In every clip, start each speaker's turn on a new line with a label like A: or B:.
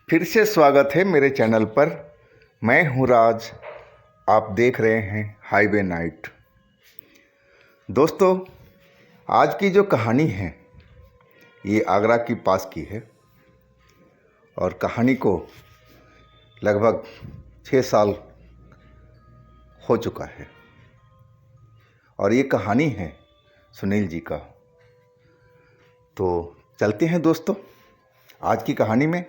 A: फिर से स्वागत है मेरे चैनल पर। मैं हूँ राज, आप देख रहे हैं हाईवे नाइट। दोस्तों, आज की जो कहानी है ये आगरा की पास की है और कहानी को लगभग 6 साल हो चुका है और ये कहानी है सुनील जी का। तो चलते हैं दोस्तों आज की कहानी में।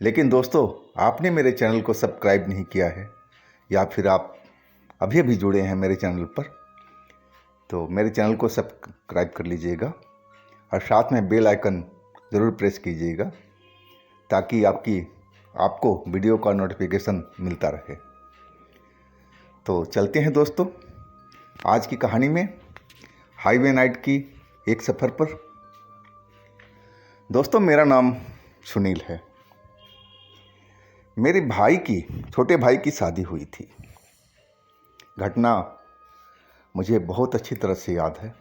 A: लेकिन दोस्तों, आपने मेरे चैनल को सब्सक्राइब नहीं किया है या फिर आप अभी अभी जुड़े हैं मेरे चैनल पर, तो मेरे चैनल को सब्सक्राइब कर लीजिएगा और साथ में बेल आइकन ज़रूर प्रेस कीजिएगा ताकि आपको वीडियो का नोटिफिकेशन मिलता रहे। तो चलते हैं दोस्तों आज की कहानी में, हाईवे नाइट की एक सफ़र पर। दोस्तों, मेरा नाम सुनील है। मेरे छोटे भाई की शादी हुई थी। घटना मुझे बहुत अच्छी तरह से याद है।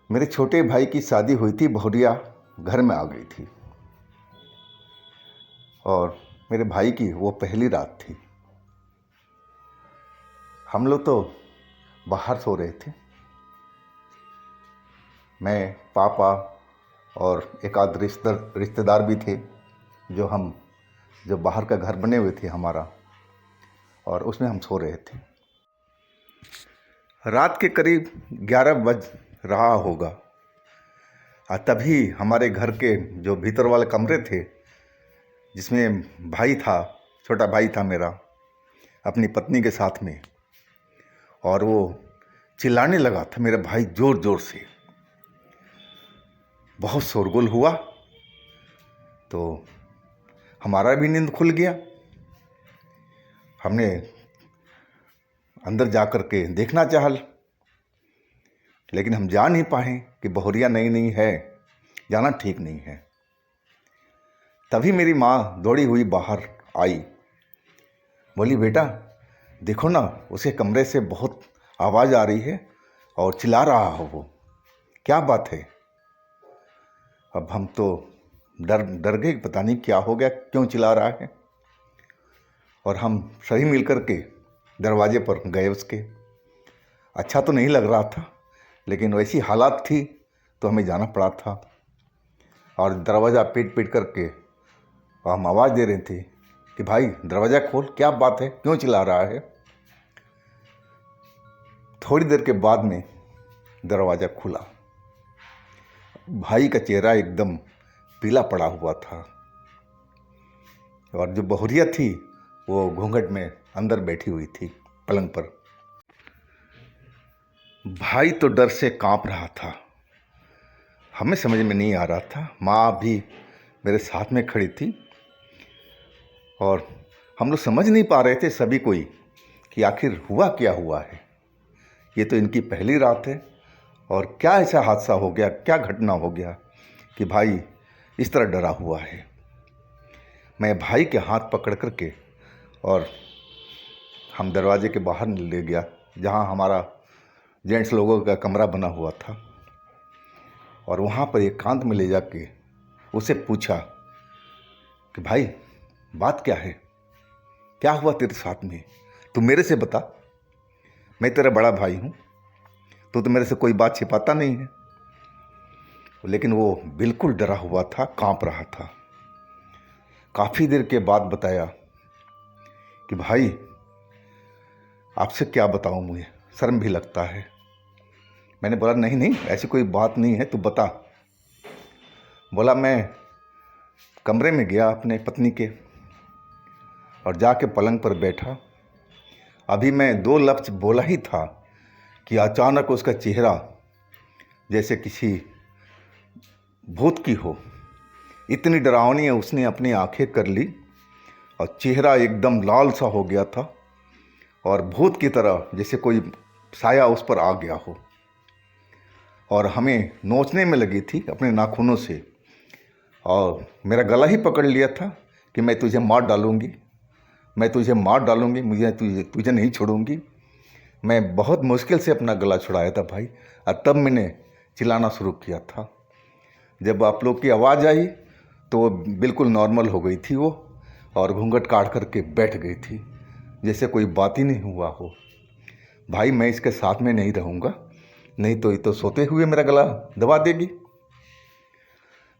A: मेरे छोटे भाई की शादी हुई थी, बहुरिया घर में आ गई थी और मेरे भाई की वो पहली रात थी। हम लोग तो बाहर सो रहे थे, मैं, पापा और एक आध रिश्तेदार भी थे जो बाहर का घर बने हुए थे हमारा, और उसमें हम सो रहे थे। रात के करीब 11 बज रहा होगा और तभी हमारे घर के जो भीतर वाले कमरे थे जिसमें भाई था, छोटा भाई था मेरा, अपनी पत्नी के साथ में, और वो चिल्लाने लगा था मेरा भाई ज़ोर ज़ोर से। बहुत शोरगुल हुआ तो हमारा भी नींद खुल गया। हमने अंदर जा कर के देखना चाहा, लेकिन हम जा नहीं पाए कि बहुरिया नई नई है, जाना ठीक नहीं है। तभी मेरी माँ दौड़ी हुई बाहर आई, बोली, बेटा देखो ना, उसके कमरे से बहुत आवाज़ आ रही है और चिल्ला रहा हो वो, क्या बात है। अब हम तो डर गए, पता नहीं क्या हो गया, क्यों चिल्ला रहा है। और हम सभी मिल कर के दरवाजे पर गए उसके। अच्छा तो नहीं लग रहा था, लेकिन वैसी हालात थी तो हमें जाना पड़ा था। और दरवाज़ा पीट पीट करके हम आवाज़ दे रहे थे कि भाई दरवाज़ा खोल, क्या बात है, क्यों चिल्ला रहा है। थोड़ी देर के बाद में दरवाज़ा खुला। भाई का चेहरा एकदम पीला पड़ा हुआ था और जो बहुरिया थी वो घूंघट में अंदर बैठी हुई थी पलंग पर। भाई तो डर से कांप रहा था, हमें समझ में नहीं आ रहा था। माँ भी मेरे साथ में खड़ी थी और हम लोग समझ नहीं पा रहे थे सभी कोई कि आखिर हुआ क्या हुआ है। ये तो इनकी पहली रात है और क्या ऐसा हादसा हो गया, क्या घटना हो गया कि भाई इस तरह डरा हुआ है। मैं भाई के हाथ पकड़ करके और हम दरवाजे के बाहर ले गया जहाँ हमारा जेंट्स लोगों का कमरा बना हुआ था, और वहाँ पर एकांत में ले जाके उसे पूछा कि भाई बात क्या है, क्या हुआ तेरे साथ में, तू मेरे से बता, मैं तेरा बड़ा भाई हूँ, तू तो मेरे से कोई बात छिपाता नहीं है। लेकिन वो बिल्कुल डरा हुआ था, कांप रहा था। काफ़ी देर के बाद बताया कि भाई आपसे क्या बताऊं, मुझे शर्म भी लगता है। मैंने बोला नहीं नहीं, ऐसी कोई बात नहीं है, तू बता। बोला, मैं कमरे में गया अपने पत्नी के और जाके पलंग पर बैठा। अभी मैं 2 लफ्ज़ बोला ही था कि अचानक उसका चेहरा जैसे किसी भूत की हो, इतनी डरावनी है। उसने अपनी आंखें कर ली और चेहरा एकदम लाल सा हो गया था और भूत की तरह जैसे कोई साया उस पर आ गया हो, और हमें नोचने में लगी थी अपने नाखूनों से और मेरा गला ही पकड़ लिया था कि मैं तुझे मार डालूंगी, मैं तुझे मार डालूंगी, मुझे तुझे नहीं छोड़ूंगी। मैं बहुत मुश्किल से अपना गला छुड़ाया था भाई, और तब मैंने चिल्लाना शुरू किया था। जब आप लोग की आवाज़ आई तो वो बिल्कुल नॉर्मल हो गई थी वो, और घूंघट काट करके बैठ गई थी जैसे कोई बात ही नहीं हुआ हो। भाई मैं इसके साथ में नहीं रहूँगा, नहीं तो ये तो सोते हुए मेरा गला दबा देगी।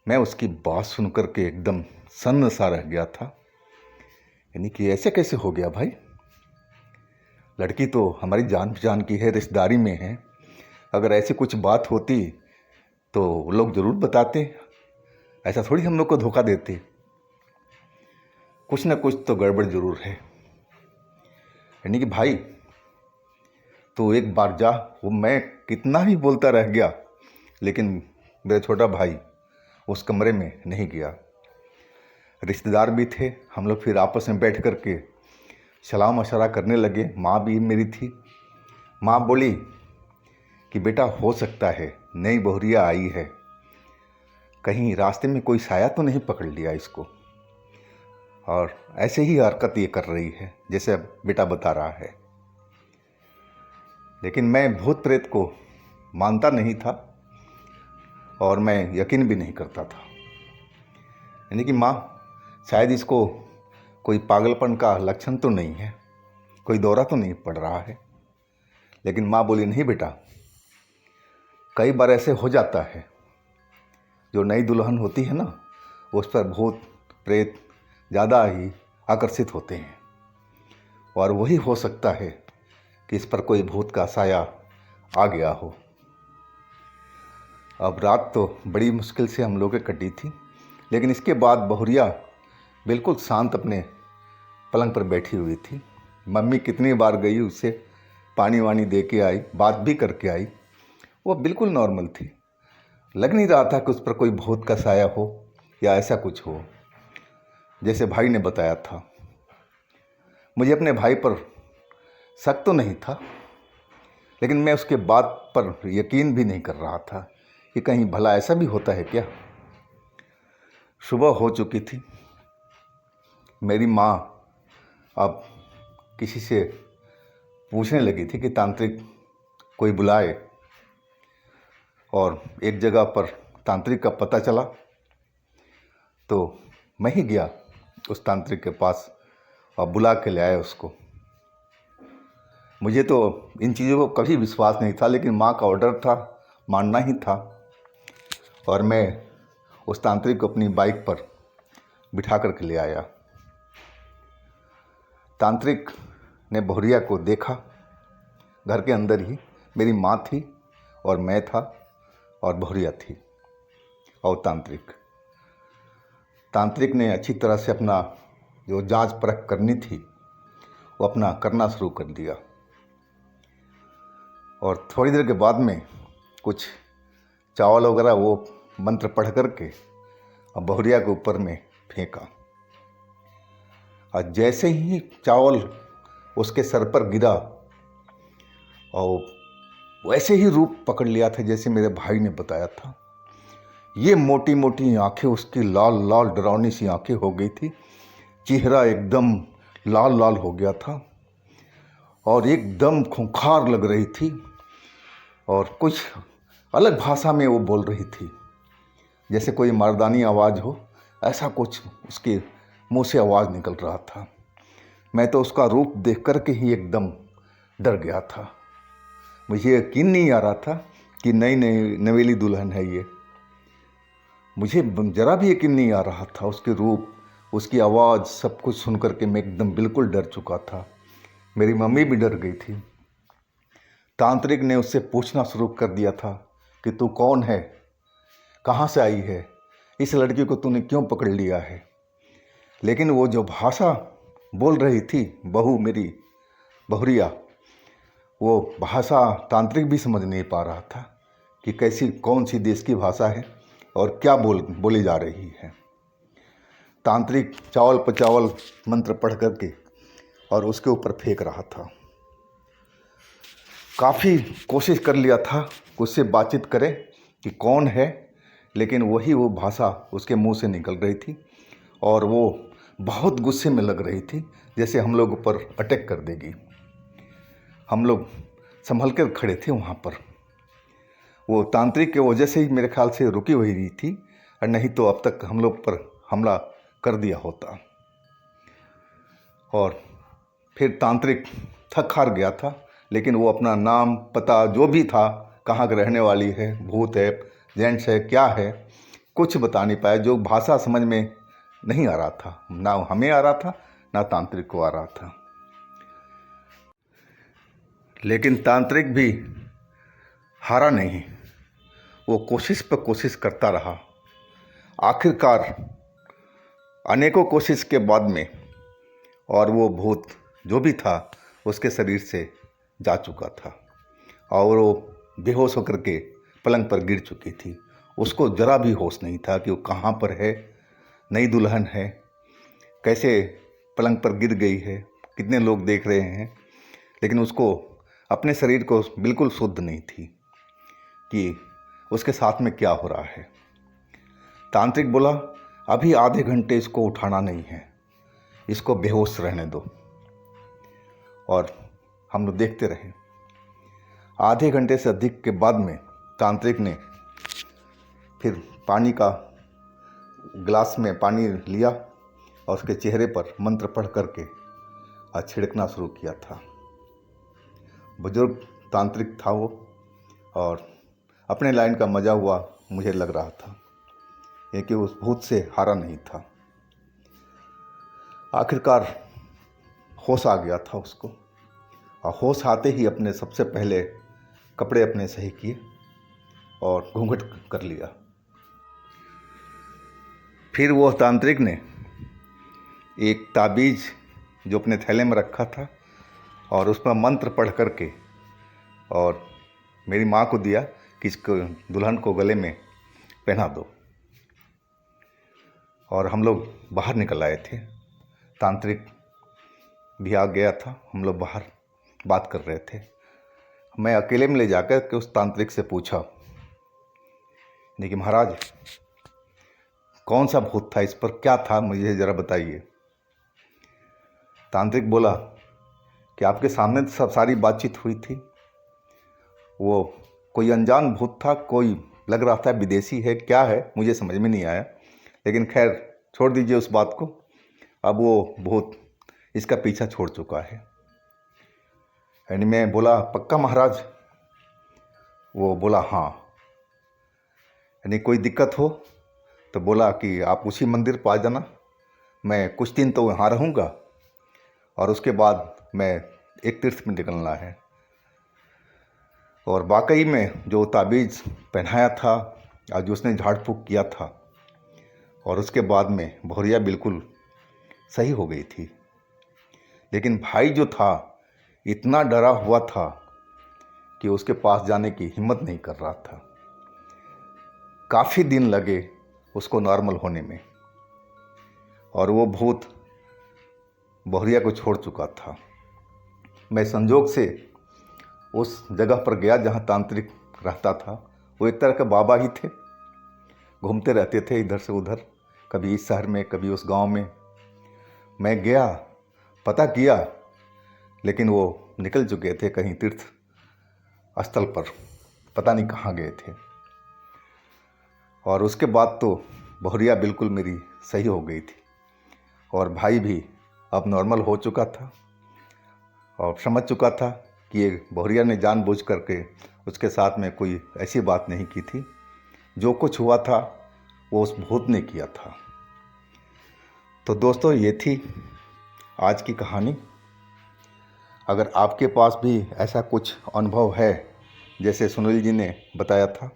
A: मैं उसकी बात सुन कर के एकदम सन्न सा रह गया था। यानी कि ऐसे कैसे हो गया भाई? लड़की तो हमारी जान पहचान की है, रिश्तेदारी में है। अगर ऐसी कुछ बात होती तो लोग ज़रूर बताते, ऐसा थोड़ी हम लोग को धोखा देते। कुछ ना कुछ तो गड़बड़ ज़रूर है। यानी कि भाई तो एक बार जा। वो मैं कितना ही बोलता रह गया, लेकिन मेरा छोटा भाई उस कमरे में नहीं गया। रिश्तेदार भी थे, हम लोग फिर आपस में बैठ कर के सलाह मशवरा करने लगे। माँ भी मेरी थी। माँ बोली कि बेटा हो सकता है नई बहुरिया आई है, कहीं रास्ते में कोई साया तो नहीं पकड़ लिया इसको, और ऐसे ही हरकत ये कर रही है जैसे अब बेटा बता रहा है। लेकिन मैं भूत प्रेत को मानता नहीं था और मैं यकीन भी नहीं करता था। यानी कि माँ शायद इसको कोई पागलपन का लक्षण तो नहीं है, कोई दौरा तो नहीं पड़ रहा है। लेकिन माँ बोली नहीं बेटा, कई बार ऐसे हो जाता है, जो नई दुल्हन होती है ना, उस पर भूत प्रेत ज़्यादा ही आकर्षित होते हैं, और वही हो सकता है कि इस पर कोई भूत का साया आ गया हो। अब रात तो बड़ी मुश्किल से हम लोग के कटी थी, लेकिन इसके बाद बहुरिया बिल्कुल शांत अपने पलंग पर बैठी हुई थी। मम्मी कितनी बार गई, उससे पानी वानी दे के आई, बात भी करके आई। वो बिल्कुल नॉर्मल थी। लग नहीं रहा था कि उस पर कोई भूत का साया हो या ऐसा कुछ हो जैसे भाई ने बताया था। मुझे अपने भाई पर शक तो नहीं था, लेकिन मैं उसके बात पर यकीन भी नहीं कर रहा था कि कहीं भला ऐसा भी होता है क्या। सुबह हो चुकी थी। मेरी माँ अब किसी से पूछने लगी थी कि तांत्रिक कोई बुलाए, और एक जगह पर तांत्रिक का पता चला तो मैं ही गया उस तांत्रिक के पास और बुला के ले आया उसको। मुझे तो इन चीज़ों को कभी विश्वास नहीं था, लेकिन माँ का ऑर्डर था, मानना ही था। और मैं उस तांत्रिक को अपनी बाइक पर बिठा करके ले आया। तांत्रिक ने बहुरिया को देखा। घर के अंदर ही मेरी माँ थी और मैं था और बहुरिया थी और तांत्रिक ने अच्छी तरह से अपना जो जांच परख करनी थी वो अपना करना शुरू कर दिया। और थोड़ी देर के बाद में कुछ चावल वगैरह वो मंत्र पढ़ करके और बहुरिया के ऊपर में फेंका, और जैसे ही चावल उसके सर पर गिरा और वैसे ही रूप पकड़ लिया था जैसे मेरे भाई ने बताया था। ये मोटी मोटी आंखें उसकी लाल लाल डरावनी सी आंखें हो गई थी, चेहरा एकदम लाल लाल हो गया था और एकदम खूंखार लग रही थी, और कुछ अलग भाषा में वो बोल रही थी जैसे कोई मर्दानी आवाज़ हो, ऐसा कुछ उसके मुंह से आवाज़ निकल रहा था। मैं तो उसका रूप देख कर के ही एकदम डर गया था। मुझे यकीन नहीं आ रहा था कि नई नवेली दुल्हन है ये। मुझे ज़रा भी यकीन नहीं आ रहा था। उसके रूप, उसकी आवाज़, सब कुछ सुन कर के मैं एकदम बिल्कुल डर चुका था। मेरी मम्मी भी डर गई थी। तांत्रिक ने उससे पूछना शुरू कर दिया था कि तू कौन है, कहाँ से आई है, इस लड़की को तूने क्यों पकड़ लिया है। लेकिन वो जो भाषा बोल रही थी बहू मेरी बहुरिया, वो भाषा तांत्रिक भी समझ नहीं पा रहा था कि कैसी कौन सी देश की भाषा है और क्या बोली जा रही है। तांत्रिक चावल पर चावल मंत्र पढ़ करके और उसके ऊपर फेंक रहा था। काफ़ी कोशिश कर लिया था उससे बातचीत करे कि कौन है, लेकिन वही वो भाषा उसके मुंह से निकल रही थी और वो बहुत गुस्से में लग रही थी जैसे हम लोग पर अटैक कर देगी। हम लोग संभल कर खड़े थे वहाँ पर। वो तांत्रिक के वजह से ही मेरे ख्याल से रुकी हुई थी, और नहीं तो अब तक हम लोग पर हमला कर दिया होता। और फिर तांत्रिक थक हार गया था, लेकिन वो अपना नाम पता जो भी था, कहाँ की रहने वाली है, भूत है, जेंट्स है, क्या है, कुछ बता नहीं पाया। जो भाषा समझ में नहीं आ रहा था, ना हमें आ रहा था ना तांत्रिक को आ रहा था। लेकिन तांत्रिक भी हारा नहीं, वो कोशिश पर कोशिश करता रहा। आखिरकार अनेकों कोशिश के बाद में और वो भूत जो भी था उसके शरीर से जा चुका था और वो बेहोश होकर के पलंग पर गिर चुकी थी। उसको ज़रा भी होश नहीं था कि वो कहाँ पर है, नई दुल्हन है, कैसे पलंग पर गिर गई है, कितने लोग देख रहे हैं। लेकिन उसको अपने शरीर को बिल्कुल शुद्ध नहीं थी कि उसके साथ में क्या हो रहा है। तांत्रिक बोला, अभी आधे घंटे इसको उठाना नहीं है, इसको बेहोश रहने दो। और हम लोग देखते रहे। आधे घंटे से अधिक के बाद में तांत्रिक ने फिर पानी का गिलास में पानी लिया और उसके चेहरे पर मंत्र पढ़ करके छिड़कना शुरू किया था। बुजुर्ग तांत्रिक था वो, और अपने लाइन का मजा हुआ मुझे लग रहा था, ये कि उस भूत से हारा नहीं था। आखिरकार होश आ गया था उसको, और होश आते ही अपने सबसे पहले कपड़े अपने सही किए और घूंघट कर लिया। फिर वो तांत्रिक ने एक ताबीज़ जो अपने थैले में रखा था और उस पर मंत्र पढ़ करके और मेरी माँ को दिया कि इसको दुल्हन को गले में पहना दो। और हम लोग बाहर निकल आए थे। तांत्रिक भी आ गया था, हम लोग बाहर बात कर रहे थे। मैं अकेले में ले जाकर के उस तांत्रिक से पूछा, नहीं कि महाराज कौन सा भूत था, इस पर क्या था, मुझे ज़रा बताइए। तांत्रिक बोला कि आपके सामने तो सब सारी बातचीत हुई थी। वो कोई अनजान भूत था, कोई लग रहा था विदेशी है, क्या है मुझे समझ में नहीं आया। लेकिन खैर छोड़ दीजिए उस बात को। अब वो भूत इसका पीछा छोड़ चुका है। यानी मैं बोला, पक्का महाराज? वो बोला हाँ। यानी कोई दिक्कत हो तो बोला कि आप उसी मंदिर पर आ जाना, मैं कुछ दिन तो वहाँ रहूँगा और उसके बाद मैं एक तीर्थ में निकलना है। और वाकई में जो ताबीज़ पहनाया था और जो उसने झाड़ फूँक किया था, और उसके बाद में भौरिया बिल्कुल सही हो गई थी। लेकिन भाई जो था इतना डरा हुआ था कि उसके पास जाने की हिम्मत नहीं कर रहा था। काफ़ी दिन लगे उसको नॉर्मल होने में, और वो भूत भौरिया को छोड़ चुका था। मैं संजोग से उस जगह पर गया जहाँ तांत्रिक रहता था। वो एक तरह के बाबा ही थे, घूमते रहते थे इधर से उधर, कभी इस शहर में कभी उस गांव में। मैं गया, पता किया, लेकिन वो निकल चुके थे कहीं तीर्थ स्थल पर, पता नहीं कहाँ गए थे। और उसके बाद तो भौरिया बिल्कुल मेरी सही हो गई थी, और भाई भी अब नॉर्मल हो चुका था और समझ चुका था कि ये भौरिया ने जानबूझ करके उसके साथ में कोई ऐसी बात नहीं की थी। जो कुछ हुआ था वो उस भूत ने किया था। तो दोस्तों, ये थी आज की कहानी। अगर आपके पास भी ऐसा कुछ अनुभव है जैसे सुनील जी ने बताया था,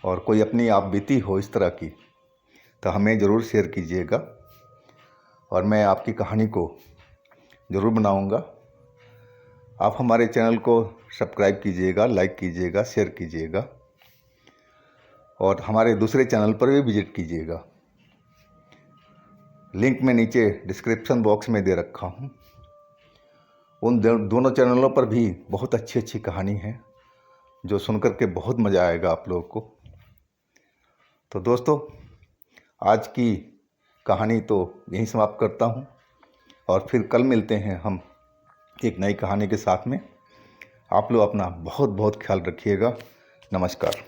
A: और कोई अपनी आप बीती हो इस तरह की, तो हमें ज़रूर शेयर कीजिएगा और मैं आपकी कहानी को ज़रूर बनाऊंगा। आप हमारे चैनल को सब्सक्राइब कीजिएगा, लाइक कीजिएगा, शेयर कीजिएगा, और हमारे दूसरे चैनल पर भी विजिट कीजिएगा। लिंक मैं नीचे डिस्क्रिप्शन बॉक्स में दे रखा हूँ। उन दोनों चैनलों पर भी बहुत अच्छी अच्छी कहानी है जो सुनकर के बहुत मज़ा आएगा आप लोगों को। तो दोस्तों, आज की कहानी तो यहीं समाप्त करता हूँ, और फिर कल मिलते हैं हम एक नई कहानी के साथ में। आप लोग अपना बहुत बहुत ख्याल रखिएगा। नमस्कार।